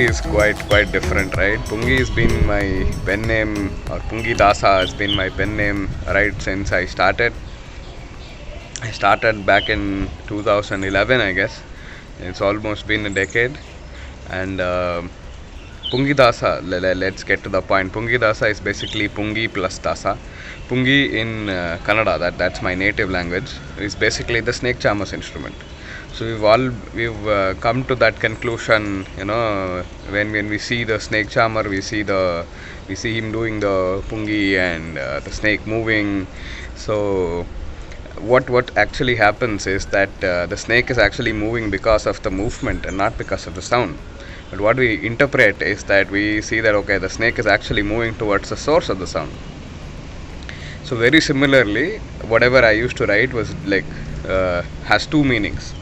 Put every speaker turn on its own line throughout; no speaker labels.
is quite different, right? Pungi has been my pen name, or Pungi Dasa has been my pen name right since I started. I started back in 2011, I guess. It's almost been a decade. And Pungi Dasa, let's get to the point. Pungi Dasa is basically Pungi plus Dasa. Pungi in Kannada, that's my native language, is basically the snake charmer's instrument. So we've come to that conclusion, when we see the snake charmer, we see him doing the pungi and the snake moving. So what actually happens is that the snake is actually moving because of the movement and not because of the sound. But what we interpret is that we see that okay, the snake is actually moving towards the source of the sound. So very similarly, whatever I used to write was like has two meanings.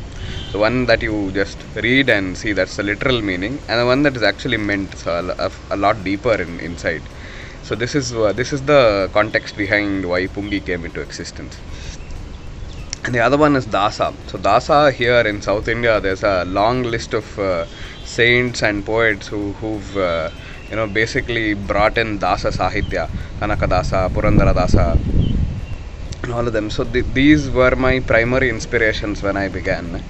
The one that you just read and see, that's the literal meaning, and the one that is actually meant, so a lot deeper inside. So this is the context behind why Pungi came into existence. And the other one is Dasa. So Dasa here in South India, there's a long list of saints and poets who've basically brought in Dasa Sahitya, Kanaka Dasa, Purandara Dasa, and all of them. So these were my primary inspirations when I began,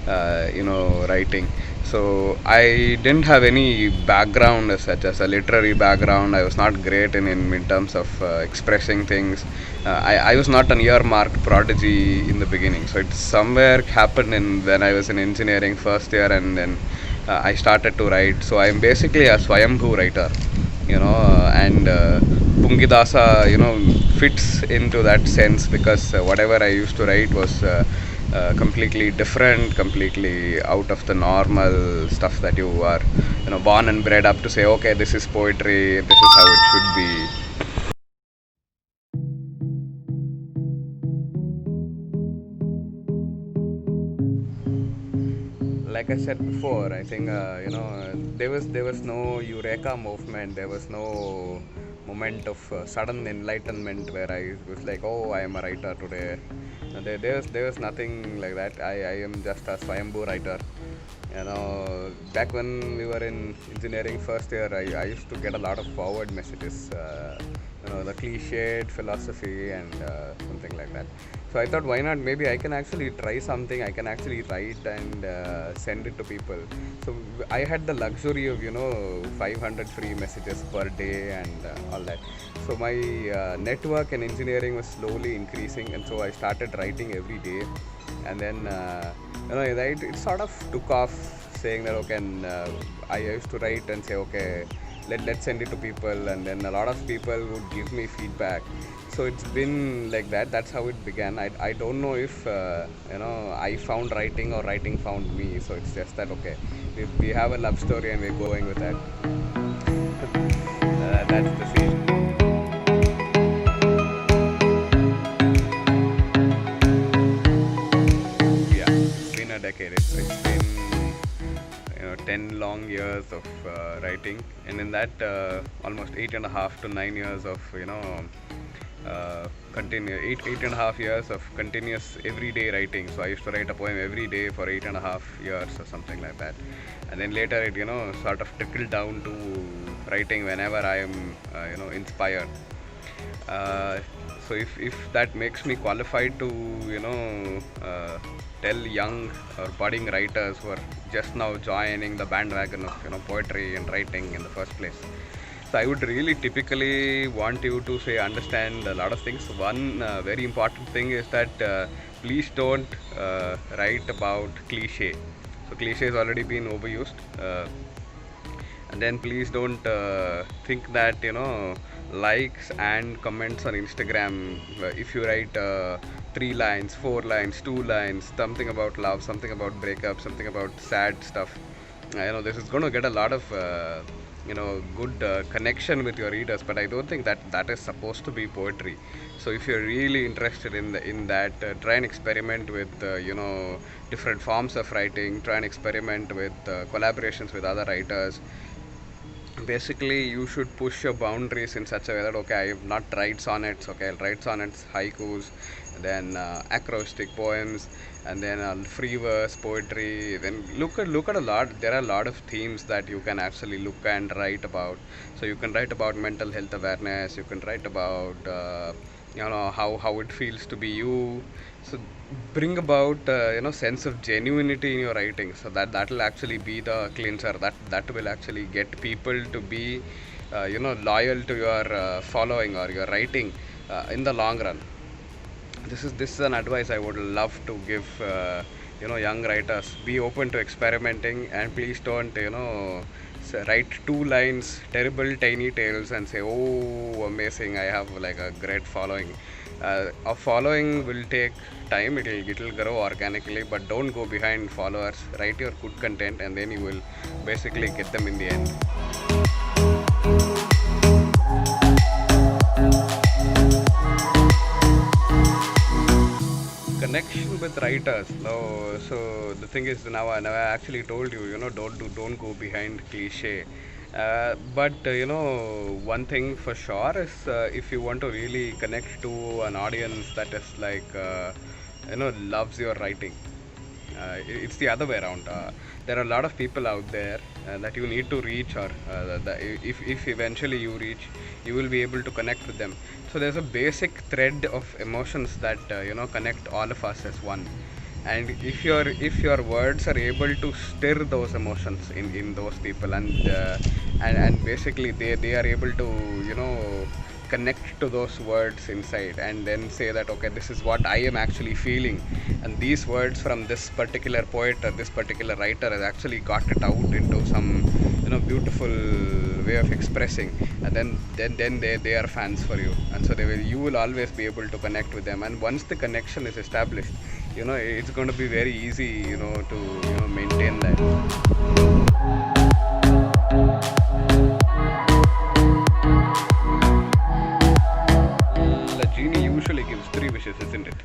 writing. So I didn't have any background as such as a literary background. I was not great in terms of expressing things. I was not an earmarked prodigy in the beginning. So it somewhere happened when I was in engineering first year, and then I started to write. So I'm basically a Swayambhu writer, and Pungidasa, fits into that sense because whatever I used to write was completely different, completely out of the normal stuff that you are, born and bred up to say, okay, this is poetry, this is how it should be. Like I said before, I think there was no eureka movement. There was no moment of sudden enlightenment where I was like, oh, I am a writer today. There was nothing like that. I am just a Swayambhu writer. Back when we were in engineering first year, I used to get a lot of forward messages. The cliched philosophy and something like that. So I thought, why not? Maybe I can actually try something. I can actually write and send it to people. So I had the luxury of 500 free messages per day and all that. So my network in engineering was slowly increasing, and so I started writing every day. And then it sort of took off, saying that okay, and I used to write and say okay, let's send it to people, and then a lot of people would give me feedback. So it's been like that. That's how it began. I don't know if I found writing or writing found me. So it's just that okay, we have a love story and we're going with that. That's the scene. Yeah, it's been a decade. It's been 10 long years of writing, and in that almost 8.5 to 9 years of eight and a half years of continuous everyday writing. So I used to write a poem every day for 8.5 years or something like that, and then later it sort of trickled down to writing whenever I am inspired. uh, so if that makes me qualified to tell young or budding writers who are just now joining the bandwagon of poetry and writing in the first place, so I would really typically want you to say understand a lot of things. One very important thing is that please don't write about cliche. So cliche has already been overused. And then please don't think that likes and comments on Instagram, if you write 3 lines, 4 lines, 2 lines, something about love, something about breakup, something about sad stuff, this is going to get a lot of good connection with your readers, but I don't think that is supposed to be poetry. So if you're really interested in that, try and experiment with different forms of writing, try and experiment with collaborations with other writers, basically you should push your boundaries in such a way that okay, I have not write sonnets, okay, I'll write sonnets, haikus, then acrostic poems, and then free verse poetry. Then look at a lot. There are a lot of themes that you can actually look and write about. So you can write about mental health awareness, you can write about how it feels to be you. So bring about sense of genuinity in your writing, so that will actually be the cleanser, that will actually get people to be loyal to your following or your writing in the long run. This is an advice I would love to give young writers. Be open to experimenting, and please don't write two lines terrible tiny tales and say, oh amazing, I have like a great following. A following will take time, it'll grow organically, but don't go behind followers. Write your good content and then you will basically get them in the end. Connection with writers. No, so the thing is, now I actually told you, don't go behind cliche. But one thing for sure is if you want to really connect to an audience that is like loves your writing. It's the other way around. There are a lot of people out there that you need to reach, or if eventually you reach, you will be able to connect with them. So there's a basic thread of emotions that connect all of us as one. And if your words are able to stir those emotions in those people, and basically they are able to connect to those words inside, and then say that okay, this is what I am actually feeling, and these words from this particular poet or this particular writer has actually got it out into some beautiful way of expressing, and then they are fans for you, and so you will always be able to connect with them. And once the connection is established, it's going to be very easy to maintain that. The genie usually gives 3 wishes, isn't it?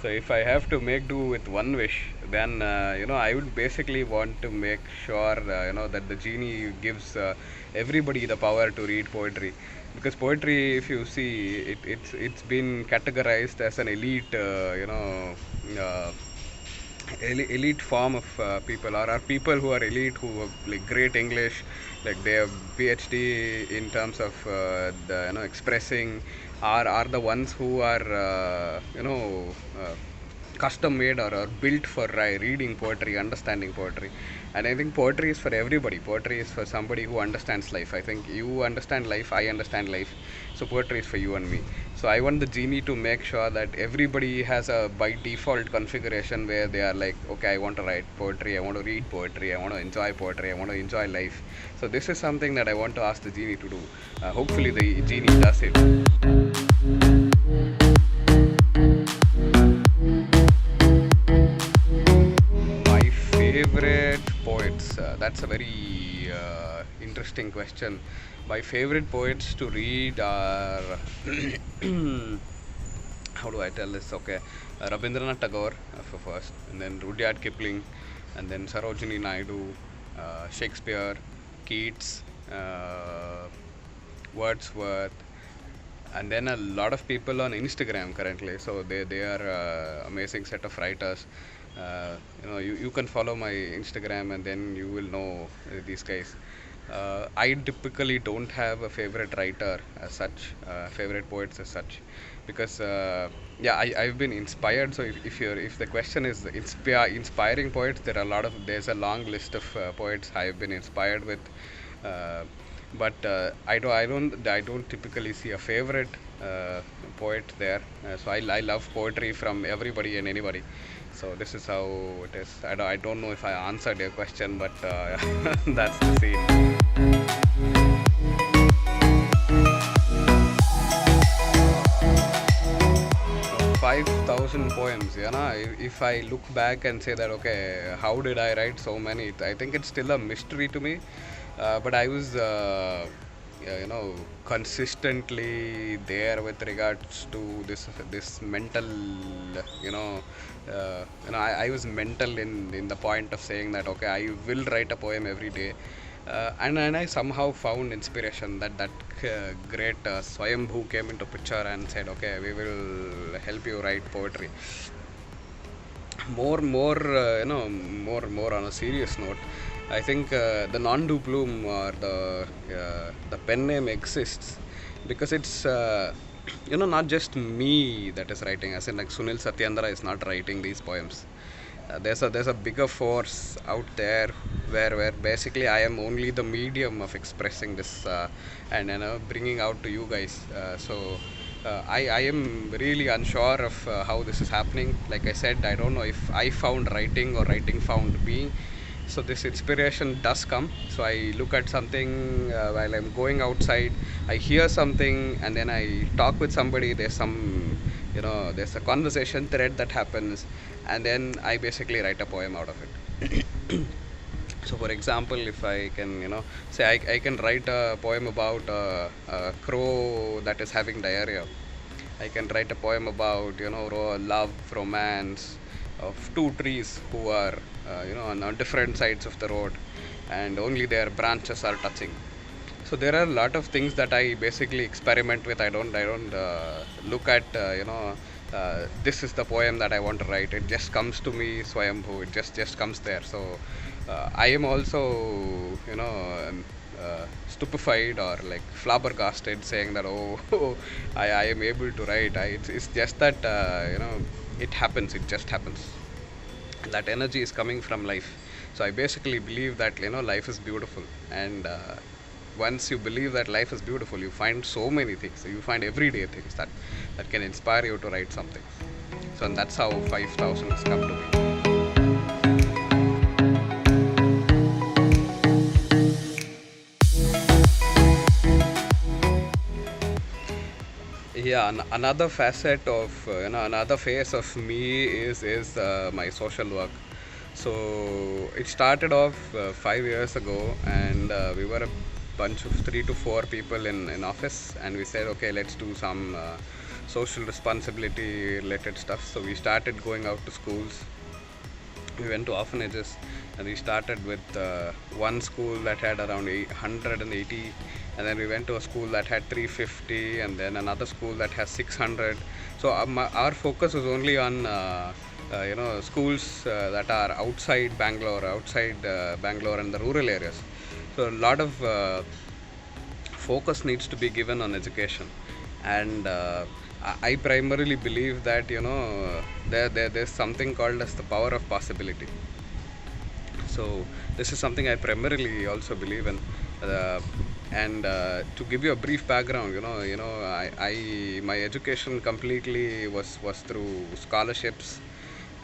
So if I have to make do with one wish, then I would basically want to make sure that the genie gives everybody the power to read poetry, because poetry, if you see it's been categorized as an elite elite form of people, or are people who are elite, who have like great English, like they have PhD in terms of expressing, are the ones who are custom made or built for reading poetry, understanding poetry. And I think poetry is for everybody. Poetry is for somebody who understands life. I think you understand life, I understand life, so poetry is for you and me. So I want the genie to make sure that everybody has a by default configuration where they are like, okay, I want to write poetry, I want to read poetry, I want to enjoy poetry, I want to enjoy life. So this is something that I want to ask the genie to do. Hopefully the genie does it. Favorite poets, that's a very interesting question. My favorite poets to read are how do I tell this? Okay, Rabindranath Tagore for first, and then Rudyard Kipling, and then Sarojini Naidu, Shakespeare, Keats, Wordsworth, and then a lot of people on Instagram currently. So they are amazing set of writers. You can follow my Instagram and then you will know these guys. I typically don't have a favorite writer as such, favorite poets as such, because I've been inspired. So if the question is inspiring poets, there's a long list of poets I've been inspired with. But I don't typically see a favorite poet there. So I love poetry from everybody and anybody. So this is how it is. I don't know if I answered your question, but that's the scene. 5,000 poems. If I look back and say that okay, how did I write so many? I think it's still a mystery to me. But I was consistently there with regards to this mental I was mental in the point of saying that okay, I will write a poem every day, And I somehow found inspiration that great Swayambhu came into picture and said, okay, we will help you write poetry. More on a serious note, I think the non-do plume or the pen name exists because it's not just me that is writing. As in, like, Sunil Satyendra is not writing these poems. There's a bigger force out there where basically I am only the medium of expressing this, and bringing out to you guys. I am really unsure of how this is happening. Like I said, I don't know if I found writing or writing found me. So this inspiration does come. So I look at something while I'm going outside. I hear something, and then I talk with somebody. There's a conversation thread that happens, and then I basically write a poem out of it. So, for example, if I can, say I can write a poem about a crow that is having diarrhea. I can write a poem about, love, romance of two trees who are, on different sides of the road, and only their branches are touching. So there are a lot of things that I basically experiment with. I don't look at, this is the poem that I want to write. It just comes to me, Swayambhu. It just comes there. So I am also, stupefied or like flabbergasted, saying that, oh, I am able to write. It's just that, it happens. It just happens. That energy is coming from life. So I basically believe that, life is beautiful, and once you believe that life is beautiful, you find so many things. You find everyday things that can inspire you to write something. So, and that's how 5000 has come to be. Yeah, another facet of, another phase of me is my social work. So it started off 5 years ago, and we were a bunch of 3 to 4 people in office, and we said, okay, let's do some social responsibility related stuff. So we started going out to schools. We went to orphanages, and we started with one school that had around 180, and then we went to a school that had 350, and then another school that has 600. So our focus was only on schools that are outside Bangalore and the rural areas. So a lot of focus needs to be given on education, and I primarily believe that, there's something called as the power of possibility. So this is something I primarily also believe in. And to give you a brief background, I my education completely was through scholarships,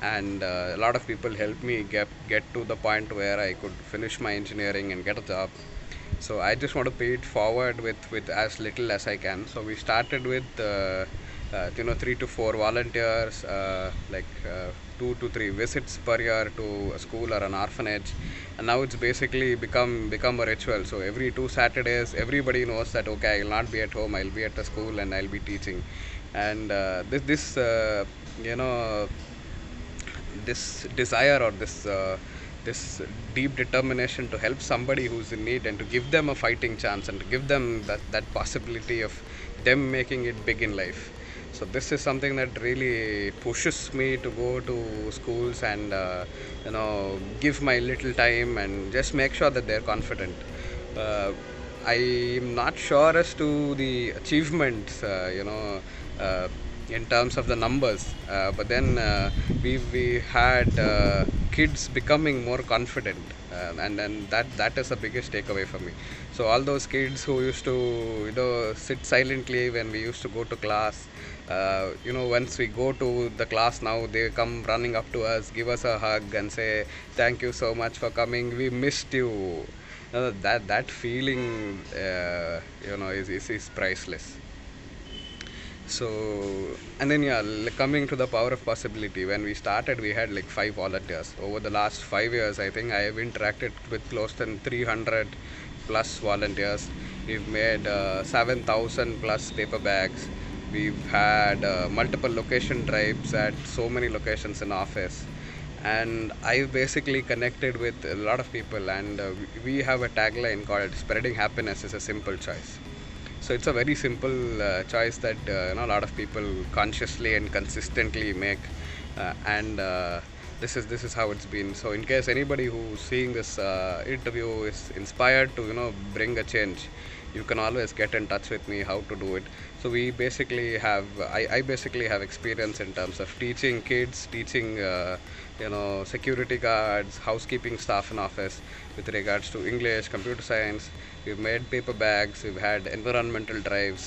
and a lot of people helped me get to the point where I could finish my engineering and get a job. So I just want to pay it forward with as little as I can. So we started with 3 to 4 volunteers, 2 to 3 visits per year to a school or an orphanage, and now it's basically become a ritual. So every 2 Saturdays, everybody knows that, okay, I will not be at home, I'll be at the school and I'll be teaching. And this desire, or this deep determination to help somebody who's in need, and to give them a fighting chance, and to give them that possibility of them making it big in life. So this is something that really pushes me to go to schools and give my little time and just make sure that they're confident. I'm not sure as to the achievements, in terms of the numbers, but then we had kids becoming more confident, and then that is the biggest takeaway for me. So all those kids who used to sit silently when we used to go to class, once we go to the class now, they come running up to us, give us a hug, and say, thank you so much for coming, we missed you. That feeling, is priceless. So, and then, coming to the power of possibility, when we started, we had like 5 volunteers. Over the last 5 years, I think I have interacted with close to 300 plus volunteers. We've made 7,000 plus paper bags. We've had multiple location drives at so many locations in office, and I basically connected with a lot of people, and we have a tagline called "Spreading happiness is a simple choice." So it's a very simple choice that a lot of people consciously and consistently make, and this is how it's been. So in case anybody who's seeing this interview is inspired to bring a change, you can always get in touch with me how to do it. So we basically have I basically have experience in terms of teaching kids, teaching security guards, housekeeping staff in office with regards to English, computer science. We've made paper bags, we've had environmental drives.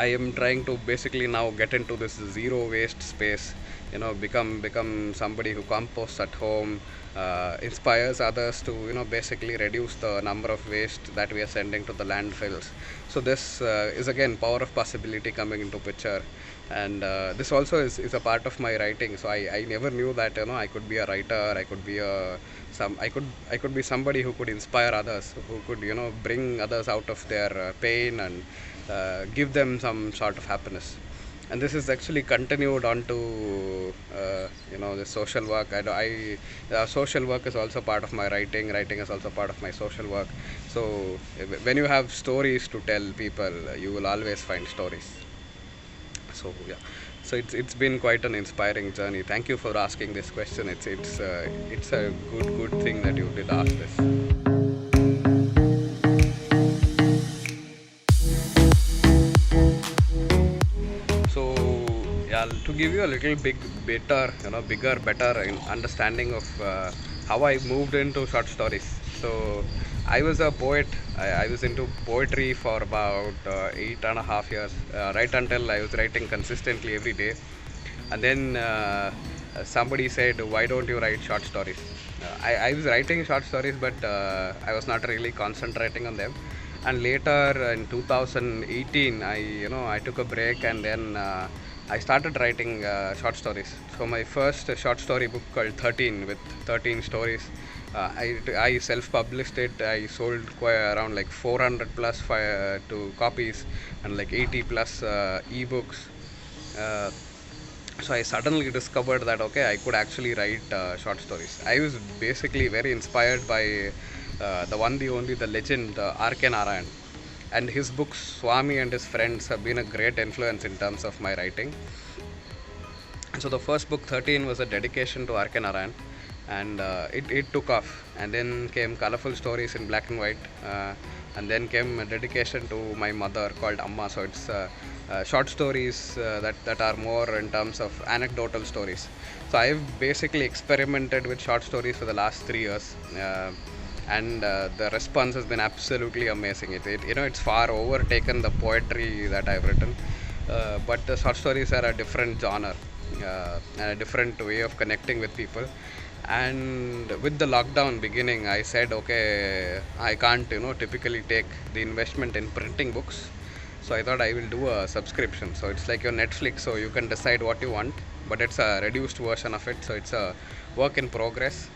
I am trying to basically now get into this zero waste space, become somebody who composts at home, inspires others to basically reduce the number of waste that we are sending to the landfills. So this is again power of possibility coming into picture, and this also is a part of my writing. So I never knew that I could be a writer, I could be somebody who could inspire others, who could bring others out of their pain and give them some sort of happiness. And this is actually continued on to the social work. Social work is also part of my writing is also part of my social work. So when you have stories to tell people, you will always find stories. So yeah, so it's been quite an inspiring journey. Thank you for asking this question. It's a good thing that you did ask this. To give you a little bigger, better understanding of how I moved into short stories. So I was a poet. I was into poetry for about 8.5 years, right until I was writing consistently every day. And then somebody said, "Why don't you write short stories?" I was writing short stories, but I was not really concentrating on them. And later in 2018, I took a break, and then I started writing short stories. So my first short story book called 13, with 13 stories. I self-published it. I sold around like 400 plus to copies and like 80 plus ebooks. So I suddenly discovered that I could actually write short stories. I was basically very inspired by the one, the only, the legend R.K. Narayan. And his books Swami and his friends have been a great influence in terms of my writing. So the first book 13 was a dedication to R.K. Narayan, and it took off. And then came colorful stories in black and white, and then came a dedication to my mother called Amma. So it's short stories that are more in terms of anecdotal stories. So I've basically experimented with short stories for the last 3 years. And the response has been absolutely amazing. It's far overtaken the poetry that I've written, but the short stories are a different genre and a different way of connecting with people. And with the lockdown beginning, I said, I can't typically take the investment in printing books, so I thought I will do a subscription. So it's like your Netflix, so you can decide what you want, but it's a reduced version of it, so it's a work in progress.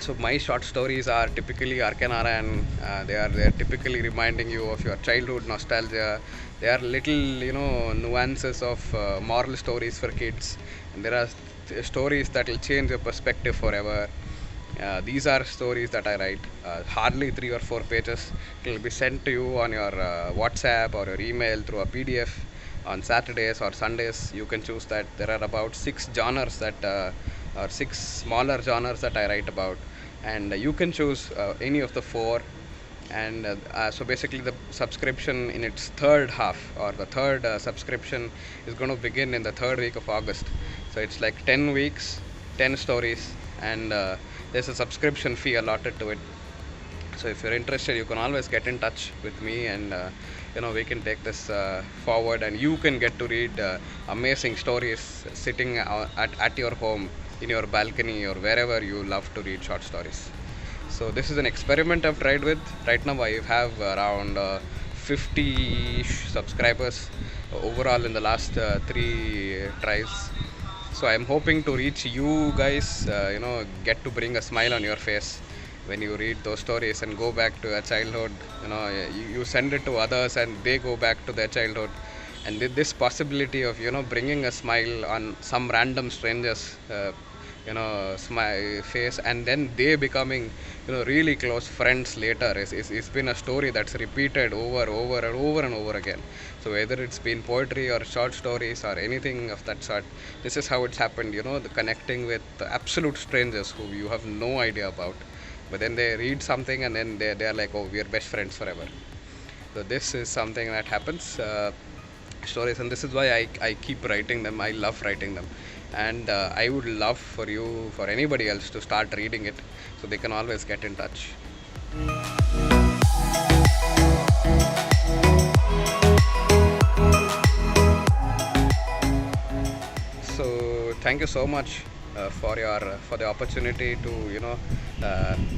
So my short stories are typically R.K. Narayan. They are typically reminding you of your childhood nostalgia. They are little nuances of moral stories for kids, and there are stories that will change your perspective forever. These are stories that I write, hardly 3 or 4 pages. It will be sent to you on your WhatsApp or your email through a PDF on Saturdays or Sundays. You can choose that. There are about 6 genres or 6 smaller genres that I write about, and you can choose any of the 4. And so basically the subscription in its third half, or the third subscription, is going to begin in the 3rd week of August. So it's like 10 weeks, 10 stories, and there's a subscription fee allotted to it. So if you're interested, you can always get in touch with me, and we can take this forward, and you can get to read amazing stories sitting at your home, in your balcony, or wherever you love to read short stories. So this is an experiment I've tried with. Right now I have around 50 subscribers overall in the last 3 tries. So I'm hoping to reach you guys, get to bring a smile on your face when you read those stories and go back to your childhood. You send it to others and they go back to their childhood. and this possibility of bringing a smile on some random strangers smile face, and then they becoming really close friends later is been a story that's repeated over and over again. So whether it's been poetry or short stories or anything of that sort, this is how it's happened, the connecting with absolute strangers who you have no idea about, but then they read something and then they are like, oh, we are best friends forever. So this is something that happens, stories, and this is why I keep writing them. I love writing them, and I would love for anybody else to start reading it, so they can always get in touch. So thank you so much for the opportunity to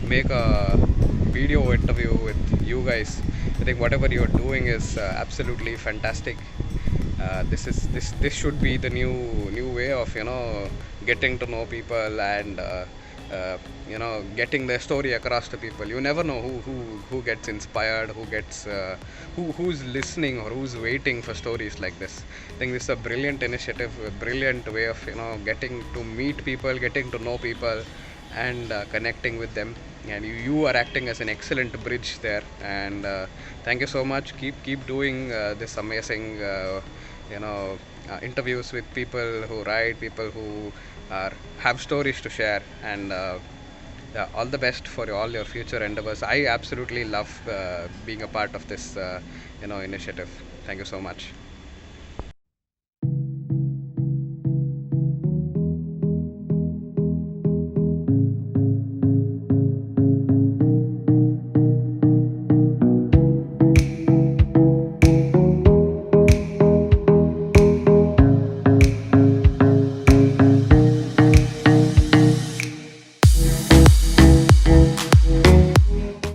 make a video interview with you guys. I think whatever you're doing is absolutely fantastic. This should be the new way of getting to know people, and getting their story across to people. You never know who gets inspired, who's listening or who's waiting for stories like this. I think this is a brilliant initiative, a brilliant way of getting to meet people, getting to know people, and connecting with them. And you are acting as an excellent bridge there. And thank you so much. Keep doing this amazing interviews with people who write, people who have stories to share, and yeah, all the best for all your future endeavors. I absolutely love being a part of this initiative. Thank you so much.